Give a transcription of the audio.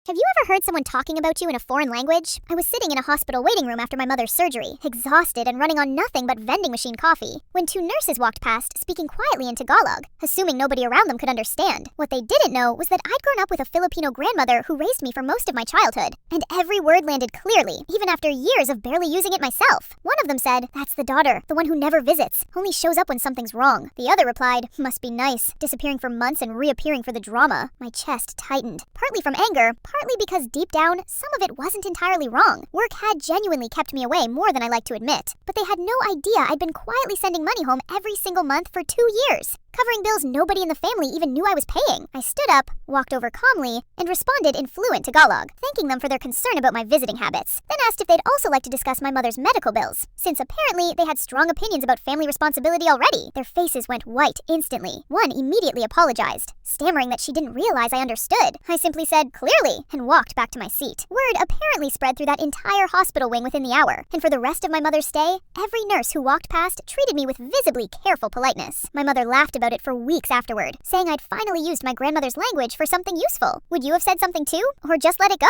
Have you ever heard someone talking about you in a foreign language? I was sitting in a hospital waiting room after my mother's surgery, exhausted and running on nothing but vending machine coffee, when two nurses walked past, speaking quietly in Tagalog, assuming nobody around them could understand. What they didn't know was that I'd grown up with a Filipino grandmother who raised me for most of my childhood, and every word landed clearly, even after years of barely using it myself. One of them said, "That's the daughter, the one who never visits, only shows up when something's wrong." The other replied, "Must be nice, disappearing for months and reappearing for the drama." My chest tightened, partly from anger, partly because deep down, some of it wasn't entirely wrong. Work had genuinely kept me away more than I like to admit, but they had no idea I'd been quietly sending money home every single month for 2 years, covering bills nobody in the family even knew I was paying. I stood up, walked over calmly, and responded in fluent Tagalog, thanking them for their concern about my visiting habits, then asked if they'd also like to discuss my mother's medical bills, since apparently they had strong opinions about family responsibility already. Their faces went white instantly. One immediately apologized, stammering that she didn't realize I understood. I simply said, "Clearly," and walked back to my seat. Word apparently spread through that entire hospital wing within the hour, and for the rest of my mother's stay, every nurse who walked past treated me with visibly careful politeness. My mother laughed about it for weeks afterward, saying I'd finally used my grandmother's language for something useful. Would you have said something too, or just let it go?